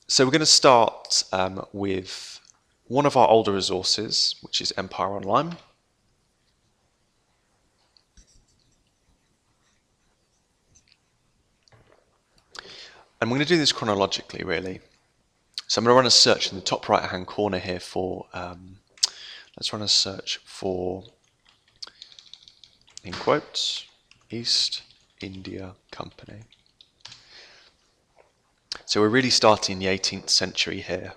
So we're going to start with one of our older resources, which is Empire Online. And we're going to do this chronologically, really. So I'm going to run a search in the top right-hand corner here for, let's run a search for, in quotes, East India Company. So we're really starting in the 18th century here.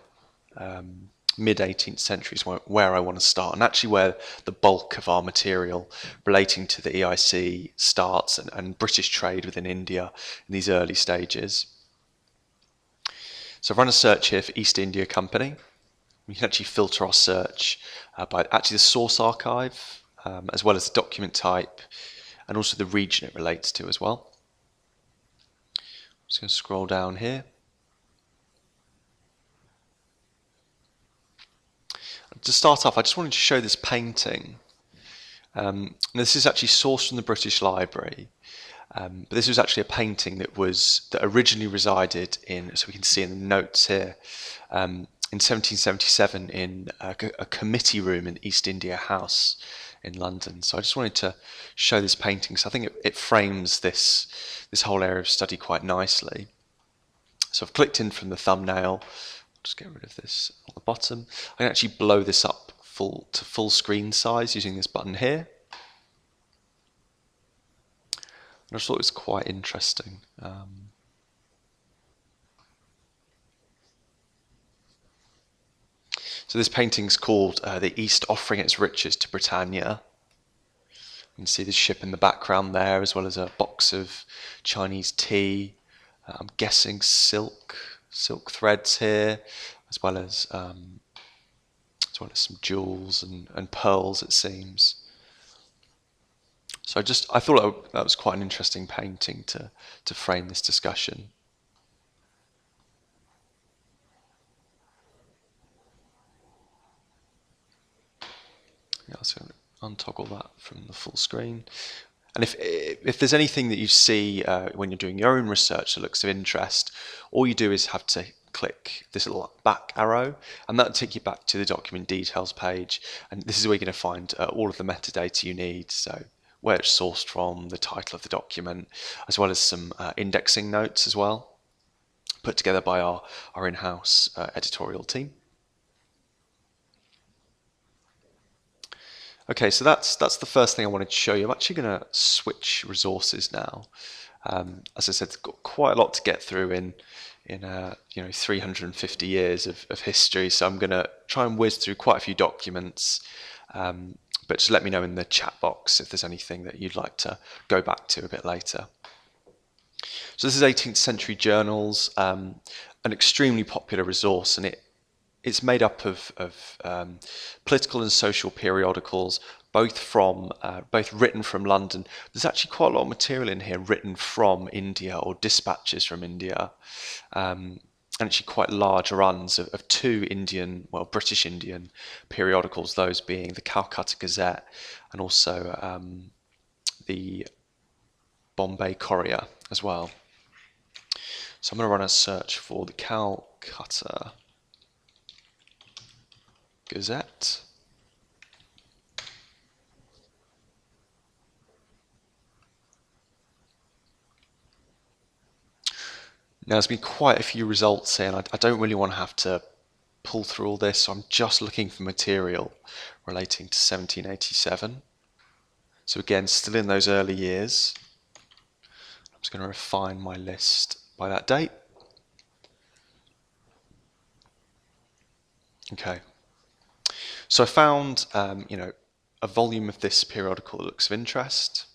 Mid-18th century is where I want to start, and actually where the bulk of our material relating to the EIC starts, and British trade within India in these early stages. So I've run a search here for East India Company. We can actually filter our search by actually the source archive, as well as the document type, and also the region it relates to as well. I'm just going to scroll down here. To start off, I just wanted to show this painting. This is actually sourced from the British Library, but this was actually a painting that originally resided in, so we can see in the notes here, in 1777 in a committee room in East India House in London. So I just wanted to show this painting, so I think it frames this whole area of study quite nicely. So I've clicked in from the thumbnail. Just get rid of this on the bottom. I can actually blow this up to full screen size using this button here. I just thought it was quite interesting. So this painting's called The East Offering Its Riches to Britannia. You can see the ship in the background there, as well as a box of Chinese tea. I'm guessing silk threads here, as well as some jewels and pearls, it seems. So I thought that was quite an interesting painting to frame this discussion. Yeah, so untoggle that from the full screen. And if there's anything that you see when you're doing your own research that looks of interest, all you do is have to click this little back arrow, and that'll take you back to the document details page. And this is where you're going to find all of the metadata you need. So where it's sourced from, the title of the document, as well as some indexing notes as well, put together by our in-house editorial team. Okay, so that's the first thing I wanted to show you. I'm actually going to switch resources now. As I said, got quite a lot to get through in 350 years of history. So I'm going to try and whiz through quite a few documents. But just let me know in the chat box if there's anything that you'd like to go back to a bit later. So this is 18th century journals, an extremely popular resource, and it's made up of political and social periodicals, both written from London. There's actually quite a lot of material in here written from India, or dispatches from India, and actually quite large runs of two British Indian periodicals, those being the Calcutta Gazette and also the Bombay Courier as well. So I'm going to run a search for the Calcutta Gazette. Now there's been quite a few results here, and I don't really want to have to pull through all this, so I'm just looking for material relating to 1787. So again, still in those early years. I'm just going to refine my list by that date. Okay. So I found, a volume of this periodical that looks of interest.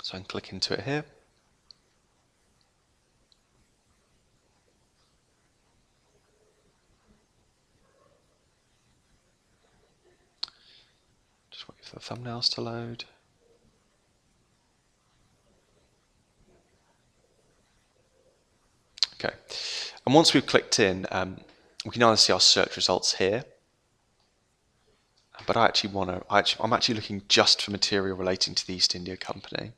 So I can click into it here. Just wait for the thumbnails to load. Okay. And once we've clicked in, we can either see our search results here, but I'm actually looking just for material relating to the East India Company.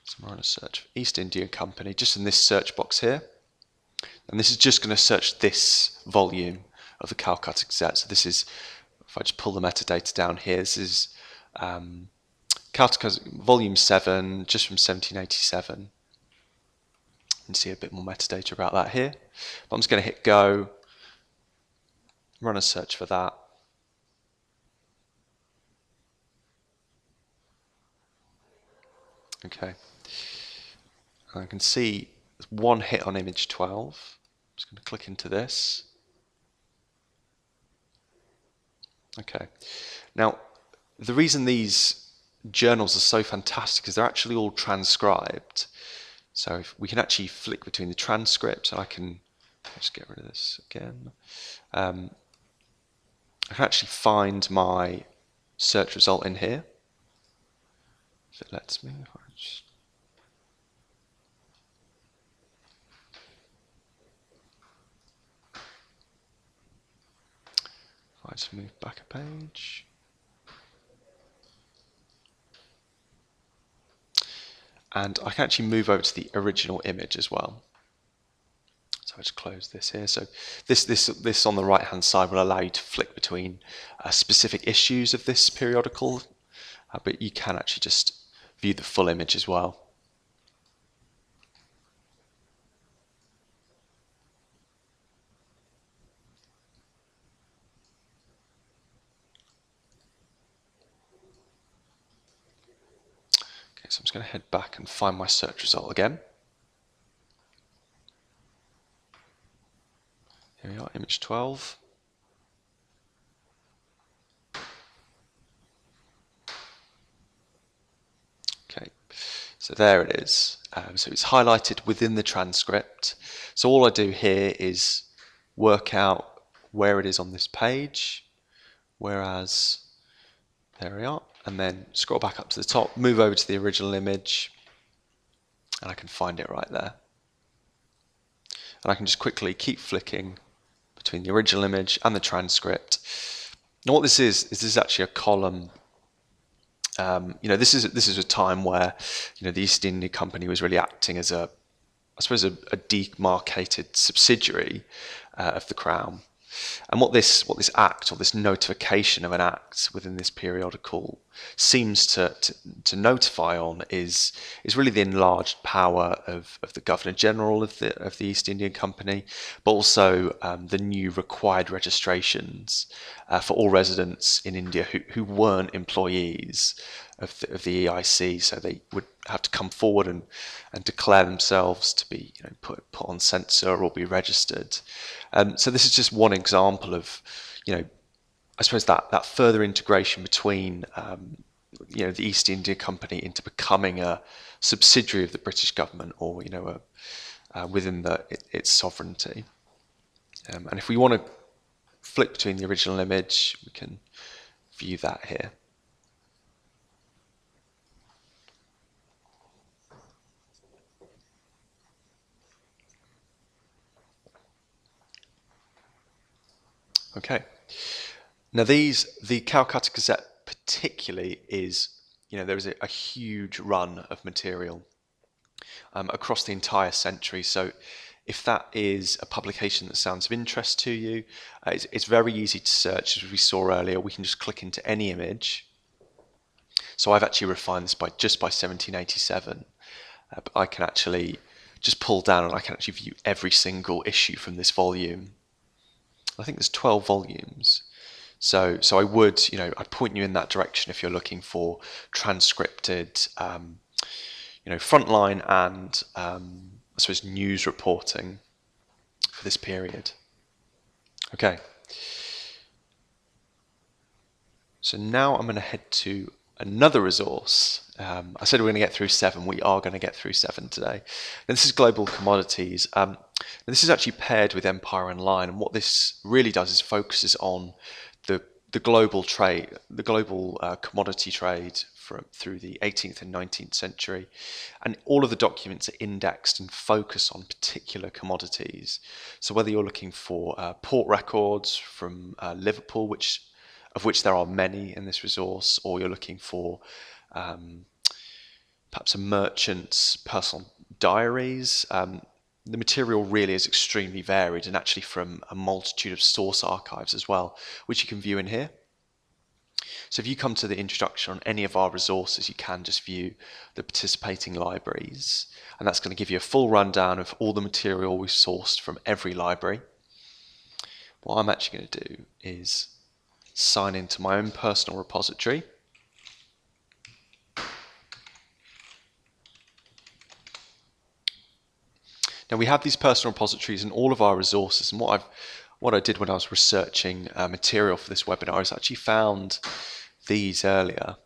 So I'm going to search for East India Company just in this search box here. And this is just going to search this volume of the Calcutta Gazette. So this is, if I just pull the metadata down here, this is Calcutta Volume 7, just from 1787. You can see a bit more metadata about that here. But I'm just going to hit go, run a search for that. Okay. And I can see there's one hit on image 12. I'm just going to click into this. Okay. Now, the reason these journals are so fantastic is they're actually all transcribed. So if we can actually flick between the transcripts, and I'll just get rid of this again. I can actually find my search result in here, if it lets me. If I just move back a page. And I can actually move over to the original image as well. So I just close this here. So this on the right hand side will allow you to flick between specific issues of this periodical, but you can actually just view the full image as well. Okay, so I'm just going to head back and find my search result again. Here we are, image 12. Okay, so there it is. So it's highlighted within the transcript. So all I do here is work out where it is on this page, whereas there we are, and then scroll back up to the top, move over to the original image, and I can find it right there. And I can just quickly keep flicking between the original image and the transcript. Now what this is this is actually a column. This is a time where the East India Company was really acting as a demarcated subsidiary of the Crown. And what this act, or this notification of an act within this periodical, seems to notify on is really the enlarged power of the Governor General of the East India Company, but also the new required registrations for all residents in India who weren't employees of the EIC. So they would have to come forward and declare themselves to be put on censor or be registered. So this is just one example of I suppose that further integration between the East India Company into becoming a subsidiary of the British government, or within its sovereignty. And if we want to flick between the original image, we can view that here. Okay. Now the Calcutta Gazette particularly is, there is a huge run of material across the entire century. So if that is a publication that sounds of interest to you, it's very easy to search. As we saw earlier, we can just click into any image. So I've actually refined this by 1787, but I can actually just pull down and I can actually view every single issue from this volume. I think there's 12 volumes. So I would, I'd point you in that direction if you're looking for transcripted, frontline and I suppose news reporting for this period. Okay. So now I'm going to head to another resource. I said we're going to get through 7. We are going to get through 7 today. And this is Global Commodities. This is actually paired with Empire Online, and what this really does is focuses on the global trade, the global commodity trade through the 18th and 19th century, and all of the documents are indexed and focus on particular commodities. So whether you're looking for port records from Liverpool, of which there are many in this resource, or you're looking for perhaps a merchant's personal diaries, the material really is extremely varied, and actually from a multitude of source archives as well, which you can view in here. So if you come to the introduction on any of our resources, you can just view the participating libraries, and that's going to give you a full rundown of all the material we've sourced from every library. What I'm actually going to do is sign into my own personal repository. Now we have these personal repositories in all of our resources, and what I did when I was researching material for this webinar is actually found these earlier.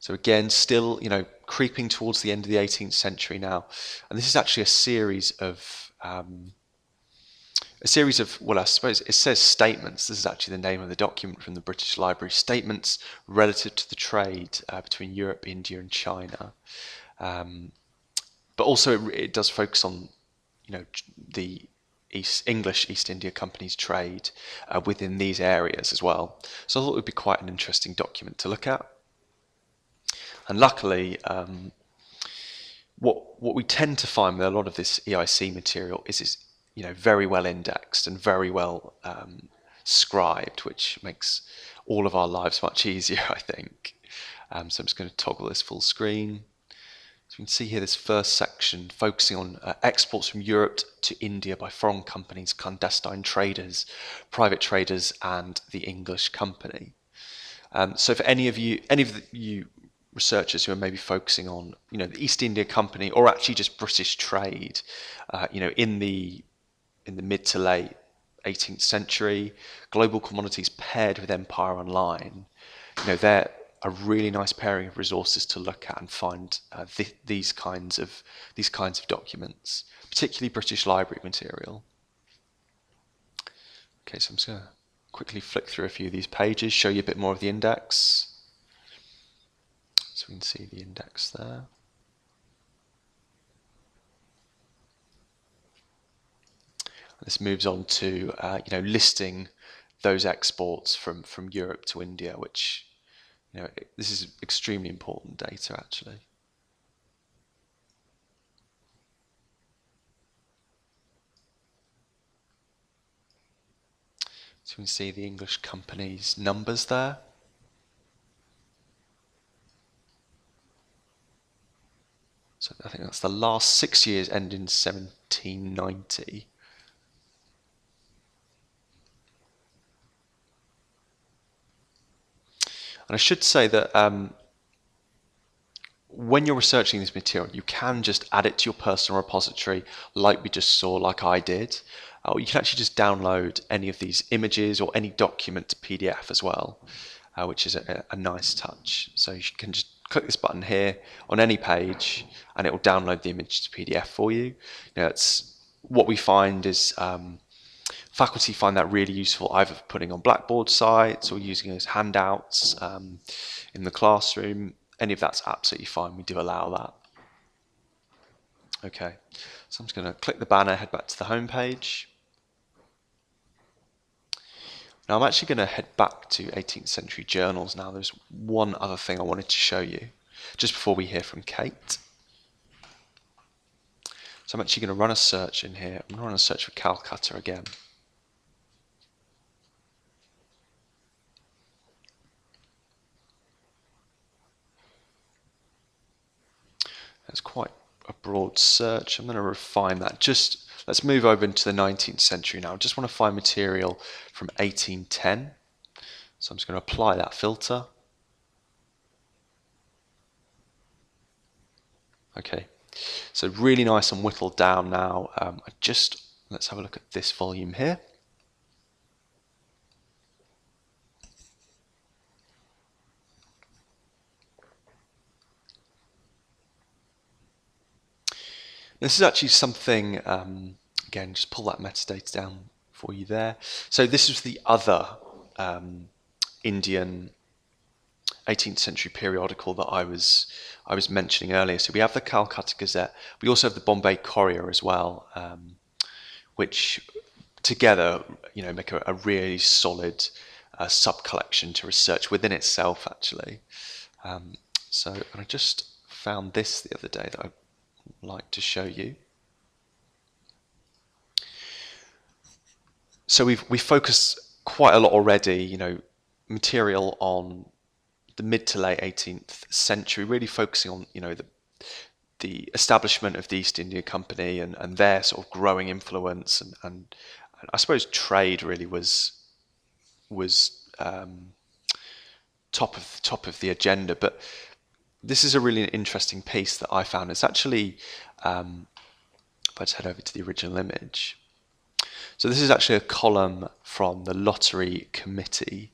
So again, still, creeping towards the end of the 18th century now, and this is actually a series of, well, I suppose it says statements. This is actually the name of the document from the British Library: Statements relative to the trade between Europe, India, and China. But also it does focus on, the English East India Company's trade within these areas as well. So I thought it would be quite an interesting document to look at. And luckily, what we tend to find with a lot of this EIC material is it's very well indexed and very well scribed, which makes all of our lives much easier, I think. So I'm just going to toggle this full screen. So you can see here this first section focusing on exports from Europe to India by foreign companies, clandestine traders, private traders, and the English company. So for any of you researchers who are maybe focusing on, the East India Company, or actually just British trade, in the mid to late 18th century, global commodities paired with Empire Online, they're a really nice pairing of resources to look at and find these kinds of documents, particularly British Library material. Okay, so I'm just going to quickly flick through a few of these pages, show you a bit more of the index. So we can see the index there. This moves on to listing those exports from Europe to India, which this is extremely important data actually. So we can see the English company's numbers there. So I think that's the last 6 years ending in 1790. And I should say that when you're researching this material, you can just add it to your personal repository like we just saw, like I did. Or you can actually just download any of these images or any document to PDF as well, which is a nice touch. So you can just click this button here on any page and it will download the image to PDF for you. It's what we find is faculty find that really useful, either putting on Blackboard sites or using as handouts in the classroom. Any of that's absolutely fine. We do allow that. Okay, so I'm just going to click the banner, head back to the home page. Now I'm actually going to head back to 18th century journals now. There's one other thing I wanted to show you just before we hear from Kate. So I'm actually going to run a search in here. I'm going to run a search for Calcutta again. That's quite a broad search. I'm going to refine that. Let's move over into the 19th century now. I just want to find material from 1810. So I'm just going to apply that filter. Okay, so really nice and whittled down now. Let's have a look at this volume here. This is actually something, again, just pull that metadata down for you there. So this was the other Indian 18th century periodical that I was mentioning earlier. So we have the Calcutta Gazette. We also have the Bombay Courier as well, which together, make a really solid sub-collection to research within itself, actually. So I just found this the other day that I like to show you. So we've focused quite a lot already, material on the mid to late 18th century, really focusing on, the establishment of the East India Company and their sort of growing influence, and I suppose trade really was top of the agenda. But this is a really interesting piece that I found. It's actually, if I just head over to the original image. So this is actually a column from the Lottery Committee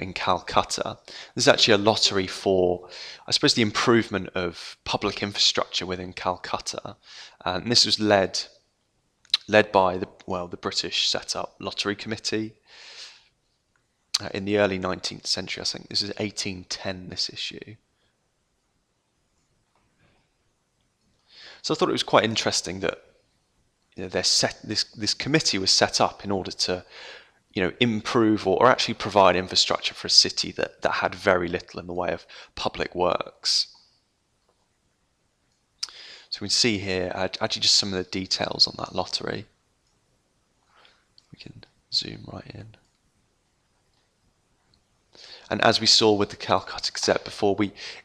in Calcutta. This is actually a lottery for, I suppose, the improvement of public infrastructure within Calcutta. And this was led by the British set up Lottery Committee in the early 19th century. I think this is 1810, this issue. So I thought it was quite interesting that this committee was set up in order to improve or actually provide infrastructure for a city that had very little in the way of public works. So we can see here actually just some of the details on that lottery. We can zoom right in. And as we saw with the Calcutta Gazette before,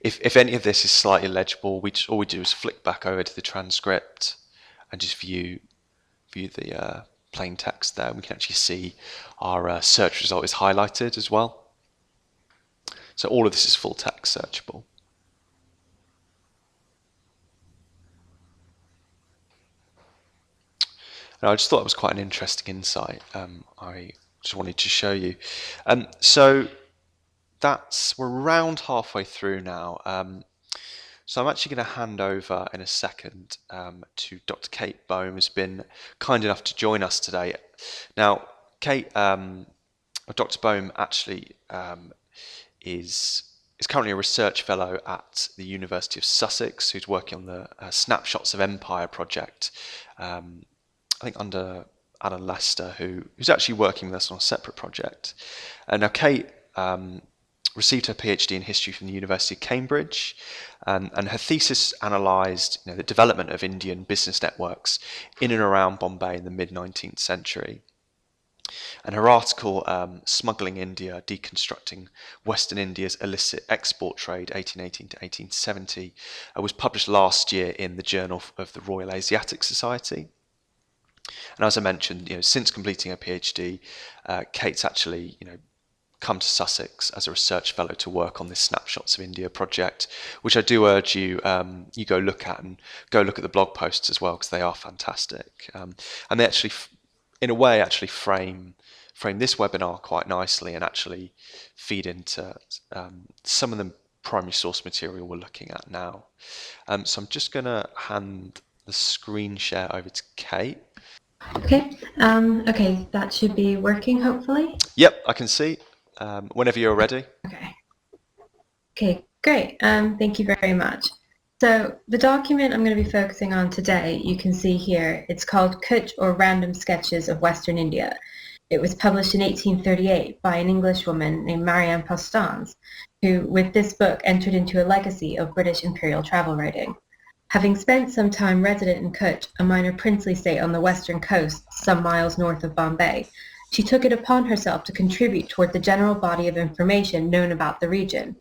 if any of this is slightly illegible, all we do is flick back over to the transcript and just view the plain text there. We can actually see our search result is highlighted as well. So all of this is full text searchable. And I just thought it was quite an interesting insight. I just wanted to show you. So we're around halfway through now. So I'm actually going to hand over in a second to Dr. Kate Boehme, who's been kind enough to join us today. Now, Dr. Boehme actually is currently a research fellow at the University of Sussex, who's working on the Snapshots of Empire project, I think under Alan Lester, who's actually working with us on a separate project. Now, Kate received her PhD in history from the University of Cambridge, and her thesis analysed the development of Indian business networks in and around Bombay in the mid-19th century. And her article, Smuggling India, Deconstructing Western India's Illicit Export Trade, 1818 to 1870, was published last year in the Journal of the Royal Asiatic Society. And as I mentioned, since completing her PhD, Kate's actually, come to Sussex as a research fellow to work on this Snapshots of India project, which I do urge you you go look at, and go look at the blog posts as well, because they are fantastic, and they actually, in a way, actually frame this webinar quite nicely and actually feed into some of the primary source material we're looking at now. So I'm just going to hand the screen share over to Kate. Okay. Okay, that should be working, hopefully. Yep, I can see. Whenever you're ready. Okay, great. Thank you very much. So the document I'm going to be focusing on today, you can see here, it's called Kutch, or Random Sketches of Western India. It was published in 1838 by an Englishwoman named Marianne Postans, who, with this book, entered into a legacy of British imperial travel writing. Having spent some time resident in Kutch, a minor princely state on the western coast, some miles north of Bombay, she took it upon herself to contribute toward the general body of information known about the region.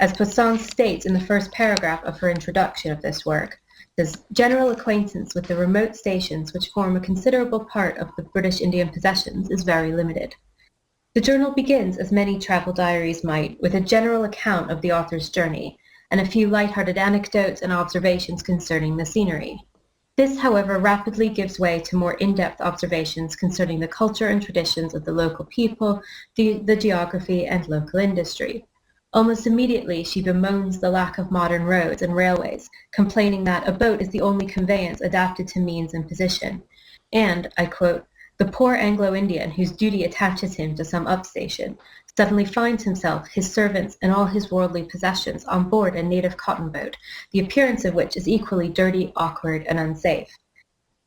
As Postans states in the first paragraph of her introduction of this work, this general acquaintance with the remote stations which form a considerable part of the British Indian possessions is very limited. The journal begins, as many travel diaries might, with a general account of the author's journey, and a few light-hearted anecdotes and observations concerning the scenery. This, however, rapidly gives way to more in-depth observations concerning the culture and traditions of the local people, the geography, and local industry. Almost immediately, she bemoans the lack of modern roads and railways, complaining that a boat is the only conveyance adapted to means and position. And, I quote, "The poor Anglo-Indian, whose duty attaches him to some up-station, suddenly finds himself, his servants, and all his worldly possessions on board a native cotton boat, the appearance of which is equally dirty, awkward, and unsafe."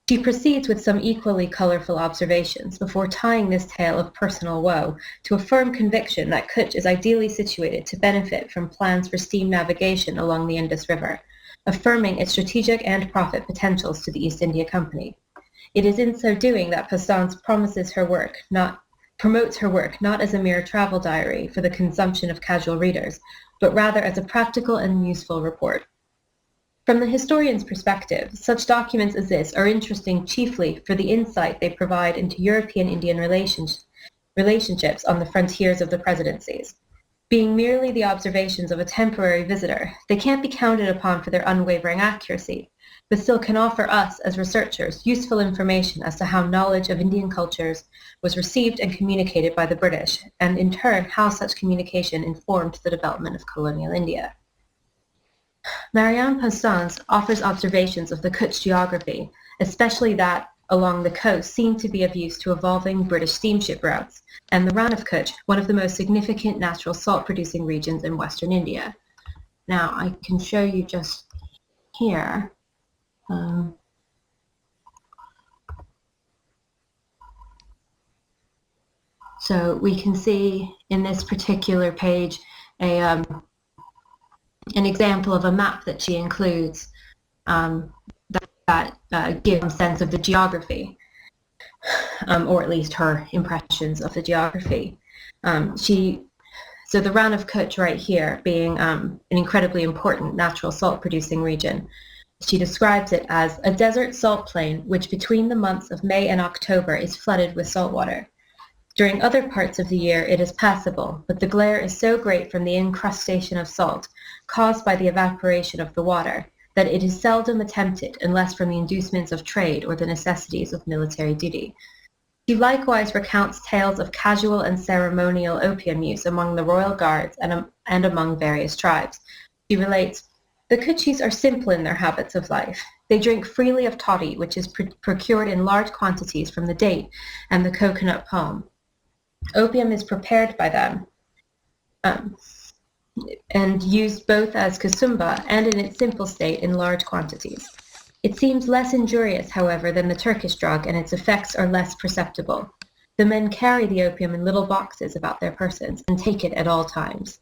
She proceeds with some equally colorful observations before tying this tale of personal woe to a firm conviction that Kutch is ideally situated to benefit from plans for steam navigation along the Indus River, affirming its strategic and profit potentials to the East India Company. It is in so doing that Pastan's promotes her work not as a mere travel diary for the consumption of casual readers, but rather as a practical and useful report. From the historian's perspective, such documents as this are interesting chiefly for the insight they provide into European-Indian relationships on the frontiers of the presidencies. Being merely the observations of a temporary visitor, they can't be counted upon for their unwavering accuracy, but still can offer us, as researchers, useful information as to how knowledge of Indian cultures was received and communicated by the British, and in turn how such communication informed the development of colonial India. Marianne Pastan's offers observations of the Kutch geography, especially that along the coast seemed to be of use to evolving British steamship routes, and the Rann of Kutch, one of the most significant natural salt-producing regions in Western India. Now, I can show you just here. So we can see in this particular page an example of a map that she includes that gives a sense of the geography, or at least her impressions of the geography. So the Rann of Kutch right here being an incredibly important natural salt-producing region, she describes it as a desert salt plain which between the months of May and October is flooded with salt water. During other parts of the year it is passable, but the glare is so great from the incrustation of salt caused by the evaporation of the water that it is seldom attempted unless from the inducements of trade or the necessities of military duty. She likewise recounts tales of casual and ceremonial opium use among the royal guards and among various tribes. She relates, "The Kutchis are simple in their habits of life. They drink freely of toddy, which is procured in large quantities from the date and the coconut palm. Opium is prepared by them and used both as kasumba and in its simple state in large quantities. It seems less injurious, however, than the Turkish drug, and its effects are less perceptible. The men carry the opium in little boxes about their persons and take it at all times."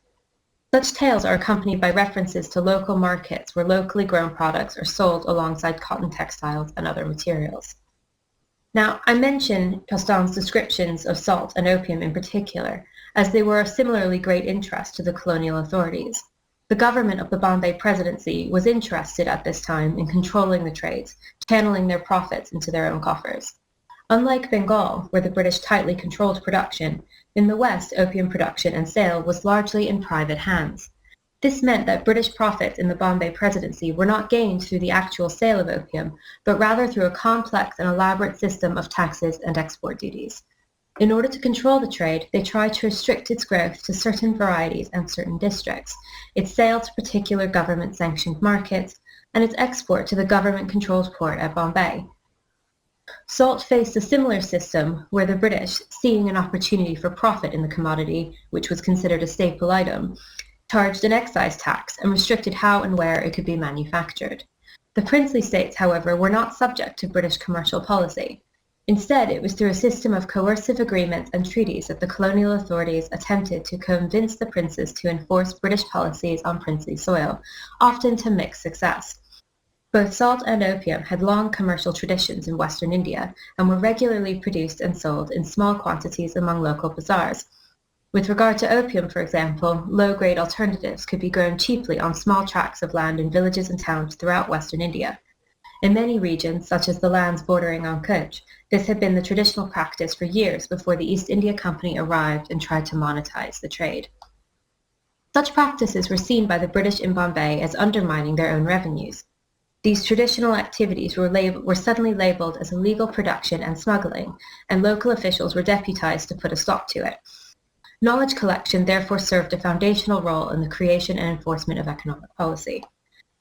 Such tales are accompanied by references to local markets where locally grown products are sold alongside cotton textiles and other materials. Now, I mention Pastan's descriptions of salt and opium in particular, as they were of similarly great interest to the colonial authorities. The government of the Bombay Presidency was interested at this time in controlling the trades, channeling their profits into their own coffers. Unlike Bengal, where the British tightly controlled production, in the West opium production and sale was largely in private hands. This meant that British profits in the Bombay Presidency were not gained through the actual sale of opium, but rather through a complex and elaborate system of taxes and export duties. In order to control the trade, they tried to restrict its growth to certain varieties and certain districts, its sale to particular government-sanctioned markets, and its export to the government-controlled port at Bombay. Salt faced a similar system where the British, seeing an opportunity for profit in the commodity, which was considered a staple item, charged an excise tax and restricted how and where it could be manufactured. The princely states, however, were not subject to British commercial policy. Instead, it was through a system of coercive agreements and treaties that the colonial authorities attempted to convince the princes to enforce British policies on princely soil, often to mixed success. Both salt and opium had long commercial traditions in Western India and were regularly produced and sold in small quantities among local bazaars. With regard to opium, for example, low-grade alternatives could be grown cheaply on small tracts of land in villages and towns throughout Western India. In many regions, such as the lands bordering on Kutch, this had been the traditional practice for years before the East India Company arrived and tried to monetize the trade. Such practices were seen by the British in Bombay as undermining their own revenues. These traditional activities were suddenly labeled as illegal production and smuggling, and local officials were deputized to put a stop to it. Knowledge collection therefore served a foundational role in the creation and enforcement of economic policy.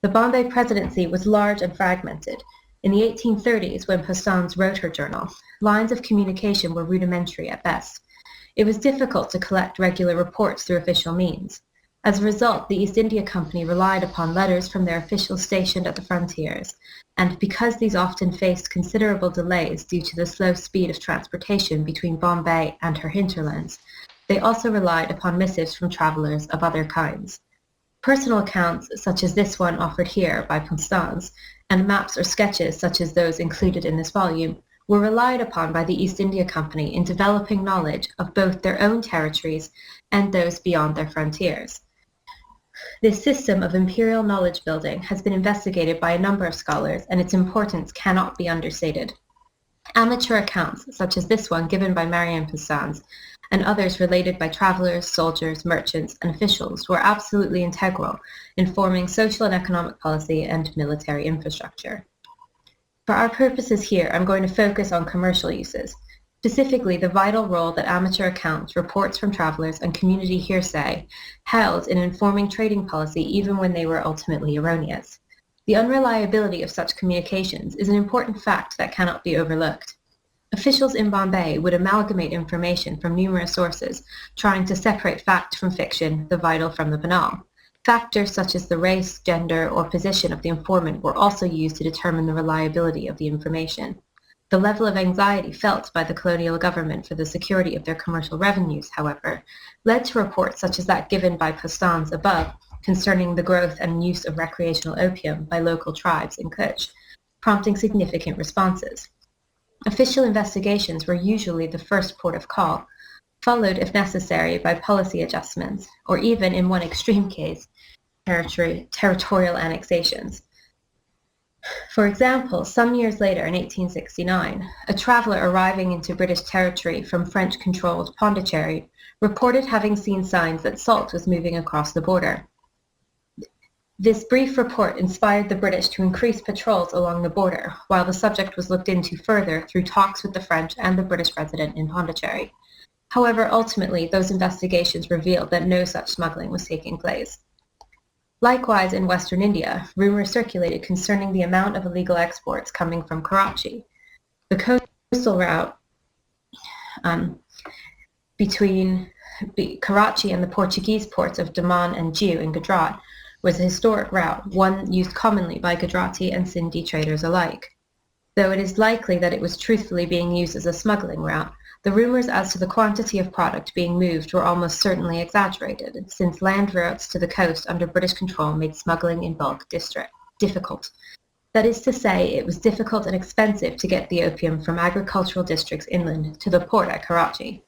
The Bombay Presidency was large and fragmented. In the 1830s, when Pastan's wrote her journal, lines of communication were rudimentary at best. It was difficult to collect regular reports through official means. As a result, the East India Company relied upon letters from their officials stationed at the frontiers, and because these often faced considerable delays due to the slow speed of transportation between Bombay and her hinterlands, they also relied upon missives from travelers of other kinds. Personal accounts, such as this one offered here by Constance, and maps or sketches such as those included in this volume, were relied upon by the East India Company in developing knowledge of both their own territories and those beyond their frontiers. This system of imperial knowledge building has been investigated by a number of scholars, and its importance cannot be understated. Amateur accounts, such as this one given by Marianne Constance, and others related by travelers, soldiers, merchants, and officials, were absolutely integral in forming social and economic policy and military infrastructure. For our purposes here, I'm going to focus on commercial uses, specifically the vital role that amateur accounts, reports from travelers, and community hearsay held in informing trading policy even when they were ultimately erroneous. The unreliability of such communications is an important fact that cannot be overlooked. Officials in Bombay would amalgamate information from numerous sources, trying to separate fact from fiction, the vital from the banal. Factors such as the race, gender, or position of the informant were also used to determine the reliability of the information. The level of anxiety felt by the colonial government for the security of their commercial revenues, however, led to reports such as that given by Constance above concerning the growth and use of recreational opium by local tribes in Kutch, prompting significant responses. Official investigations were usually the first port of call, followed if necessary by policy adjustments, or even, in one extreme case, territorial annexations. For example, some years later in 1869, a traveller arriving into British territory from French-controlled Pondicherry reported having seen signs that salt was moving across the border. This brief report inspired the British to increase patrols along the border, while the subject was looked into further through talks with the French and the British resident in Pondicherry. However, ultimately, those investigations revealed that no such smuggling was taking place. Likewise, in Western India, rumors circulated concerning the amount of illegal exports coming from Karachi. The coastal route between Karachi and the Portuguese ports of Daman and Diu in Gujarat was a historic route, one used commonly by Gujarati and Sindhi traders alike. Though it is likely that it was truthfully being used as a smuggling route, the rumors as to the quantity of product being moved were almost certainly exaggerated, since land routes to the coast under British control made smuggling in bulk difficult. That is to say, it was difficult and expensive to get the opium from agricultural districts inland to the port at Karachi.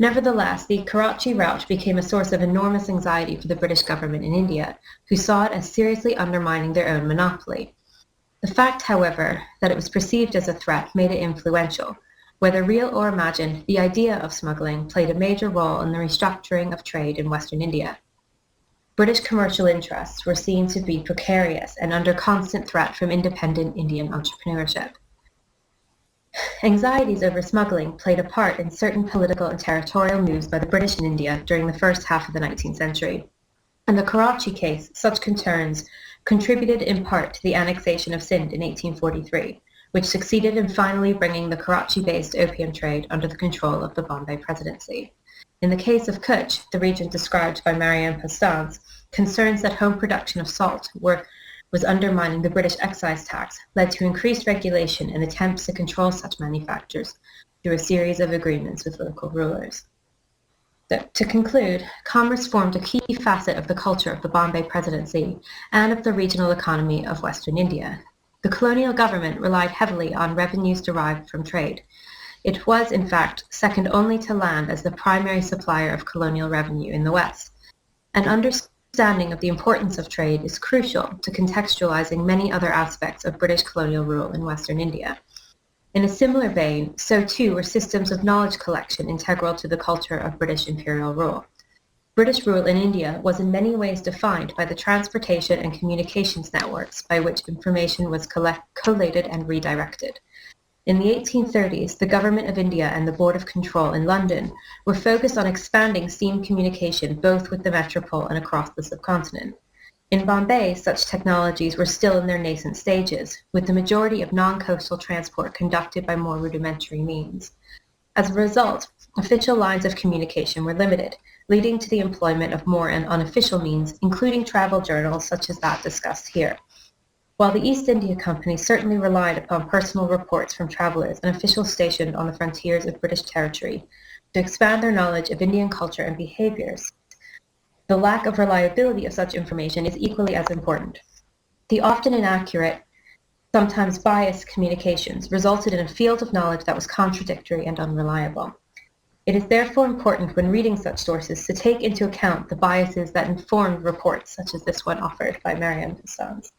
Nevertheless, the Karachi route became a source of enormous anxiety for the British government in India, who saw it as seriously undermining their own monopoly. The fact, however, that it was perceived as a threat made it influential. Whether real or imagined, the idea of smuggling played a major role in the restructuring of trade in Western India. British commercial interests were seen to be precarious and under constant threat from independent Indian entrepreneurship. Anxieties over smuggling played a part in certain political and territorial moves by the British in India during the first half of the 19th century. In the Karachi case, such concerns contributed in part to the annexation of Sindh in 1843, which succeeded in finally bringing the Karachi-based opium trade under the control of the Bombay Presidency. In the case of Kutch, the region described by Marianne Constance, concerns that home production of salt was undermining the British excise tax led to increased regulation and attempts to control such manufacturers through a series of agreements with local rulers. To conclude, commerce formed a key facet of the culture of the Bombay Presidency and of the regional economy of Western India. The colonial government relied heavily on revenues derived from trade. It was, in fact, second only to land as the primary supplier of colonial revenue in the West. An understanding of the importance of trade is crucial to contextualizing many other aspects of British colonial rule in Western India. In a similar vein, so too were systems of knowledge collection integral to the culture of British imperial rule. British rule in India was in many ways defined by the transportation and communications networks by which information was collated and redirected. In the 1830s, the Government of India and the Board of Control in London were focused on expanding steam communication both with the metropole and across the subcontinent. In Bombay, such technologies were still in their nascent stages, with the majority of non-coastal transport conducted by more rudimentary means. As a result, official lines of communication were limited, leading to the employment of more and unofficial means, including travel journals such as that discussed here. While the East India Company certainly relied upon personal reports from travelers and officials stationed on the frontiers of British territory to expand their knowledge of Indian culture and behaviors, The lack of reliability of such information is equally as important. The often inaccurate, sometimes biased communications resulted in a field of knowledge that was contradictory and unreliable. It is therefore important when reading such sources to take into account the biases that informed reports such as this one offered by Mariam Hassans,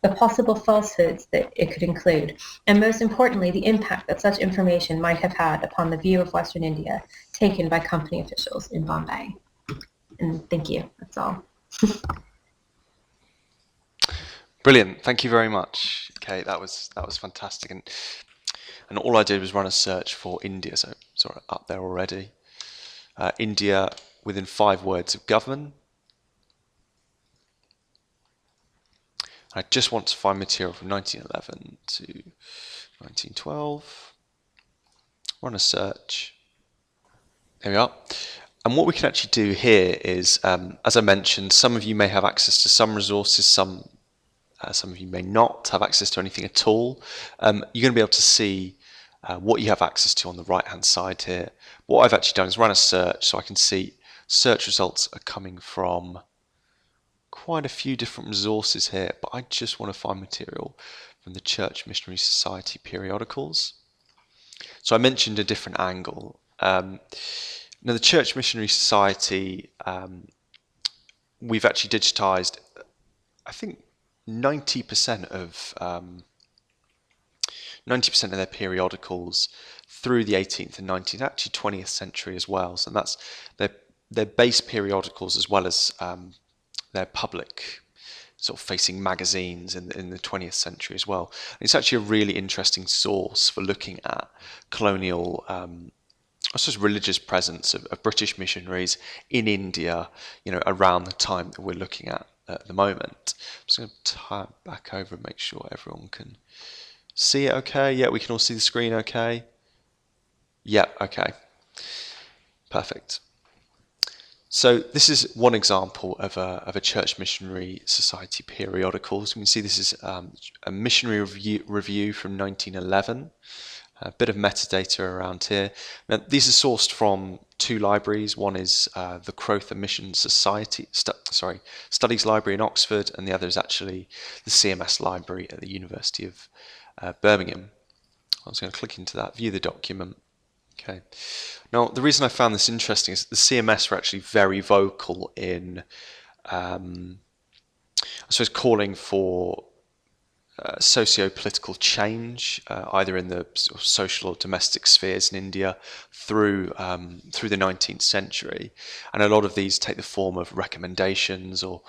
the possible falsehoods that it could include, and most importantly, the impact that such information might have had upon the view of Western India taken by company officials in Bombay. And thank you. That's all. Brilliant. Thank you very much, Kate. That was fantastic. And all I did was run a search for India, so sort of up there already. India within 5 words of government. I just want to find material from 1911 to 1912. Run a search. There we are. And what we can actually do here is, as I mentioned, some of you may have access to some resources, some of you may not have access to anything at all. You're going to be able to see what you have access to on the right hand side here. What I've actually done is run a search, so I can see search results are coming from quite a few different resources here, but I just want to find material from the Church Missionary Society periodicals. So I mentioned a different angle. Now the Church Missionary Society, we've actually digitized, I think 90% of 90% of their periodicals through the 18th and 19th, actually 20th century as well. So that's their base periodicals as well as their public sort of facing magazines in the 20th century as well. And it's actually a really interesting source for looking at colonial, I suppose, religious presence of British missionaries in India, around the time that we're looking at the moment. I'm just going to turn back over and make sure everyone can see it okay. Yeah, we can all see the screen okay. Yeah, okay. Perfect. So this is one example of a Church Missionary Society periodical. So you can see this is a missionary review from 1911. A bit of metadata around here. Now, these are sourced from 2 libraries. One is the Crowther Mission Society, Studies Library in Oxford, and the other is actually the CMS Library at the University of Birmingham. I was going to click into that, view the document. Okay. Now, the reason I found this interesting is that the CMS were actually very vocal in, I suppose, calling for socio-political change, either in the sort of social or domestic spheres in India through the 19th century, and a lot of these take the form of recommendations or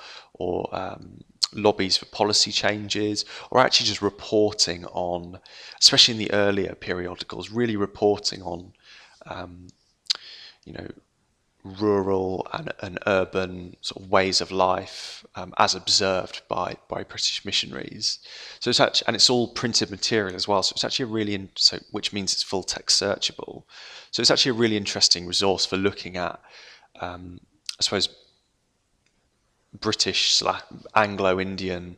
lobbies for policy changes, or actually just reporting on, especially in the earlier periodicals, really reporting on, rural and urban sort of ways of life as observed by British missionaries. So it's all printed material as well. So it's actually a really which means it's full text searchable. So it's actually a really interesting resource for looking at, I suppose, British / Anglo-Indian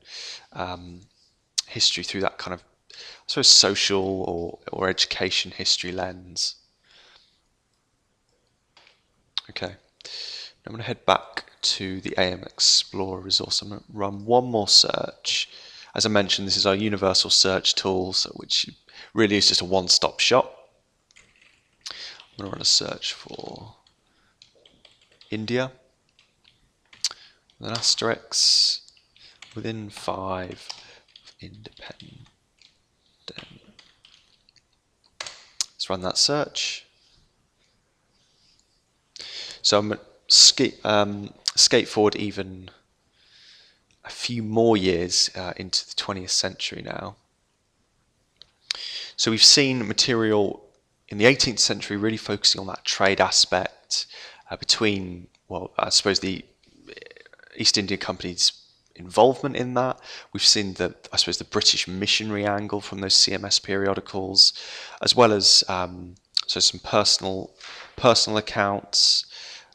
history through that kind of, I suppose, social or education history lens. Okay, I'm going to head back to the AM Explorer resource. I'm going to run one more search. As I mentioned, this is our universal search tool, which really is just a one-stop shop. I'm going to run a search for India with an asterisk within 5 independent. Let's run that search. So I'm going to skate forward even a few more years into the 20th century now. So we've seen material in the 18th century really focusing on that trade aspect between, well, I suppose the East India Company's involvement in that. We've seen the British missionary angle from those CMS periodicals, as well as some personal accounts.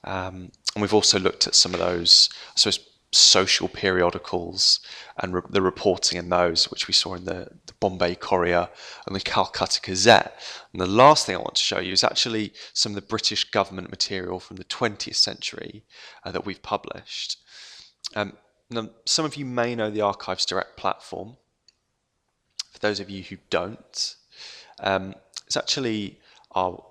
And we've also looked at some of those, I suppose, social periodicals and the reporting in those, which we saw in the Bombay Courier and the Calcutta Gazette. And the last thing I want to show you is actually some of the British government material from the 20th century that we've published. Now, some of you may know the Archives Direct platform. For those of you who don't, it's actually our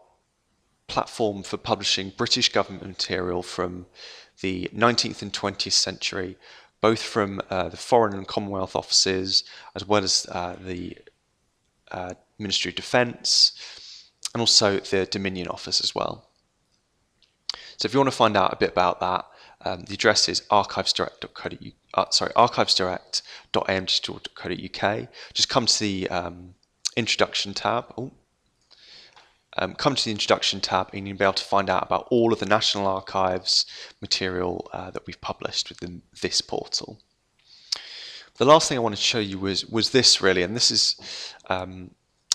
platform for publishing British government material from the 19th and 20th century, both from the Foreign and Commonwealth offices, as well as the Ministry of Defence, and also the Dominion Office as well. So if you want to find out a bit about that, the address is archivesdirect.amdigital.co.uk. Just come to the introduction tab. Come to the introduction tab and you'll be able to find out about all of the National Archives material that we've published within this portal. The last thing I wanted to show you was this really, and this is a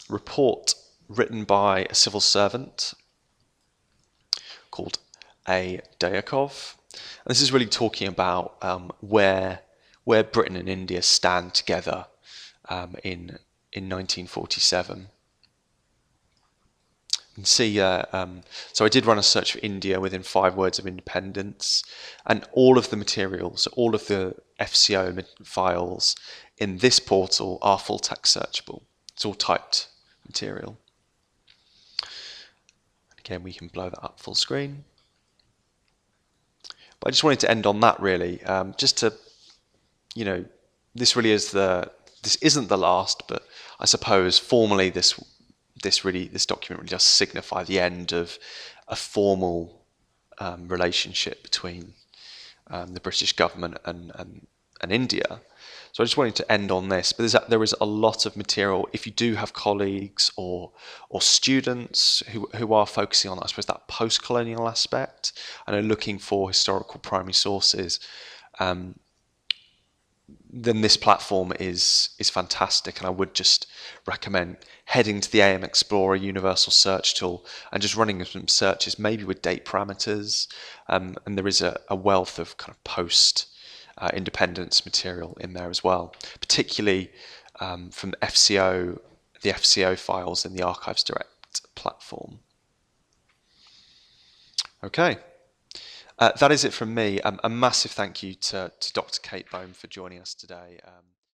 report written by a civil servant called A. Dayakov. And this is really talking about where Britain and India stand together in 1947. You can see, so I did run a search for India within 5 words of independence, and all of the materials, all of the FCO files in this portal are full text searchable. It's all typed material. Again, we can blow that up full screen. But I just wanted to end on that really, just to, this really is this isn't the last, but I suppose formally this document really does signify the end of a formal relationship between the British government and India. So I just wanted to end on this, but there is a lot of material. If you do have colleagues or students who are focusing on, I suppose, that post-colonial aspect and are looking for historical primary sources, then this platform is fantastic, and I would just recommend heading to the AM Explorer Universal Search Tool and just running some searches, maybe with date parameters, and there is a wealth of kind of post independence material in there as well, particularly from the FCO files in the Archives Direct platform. Okay. That is it from me. A massive thank you to Dr. Kate Boehme for joining us today.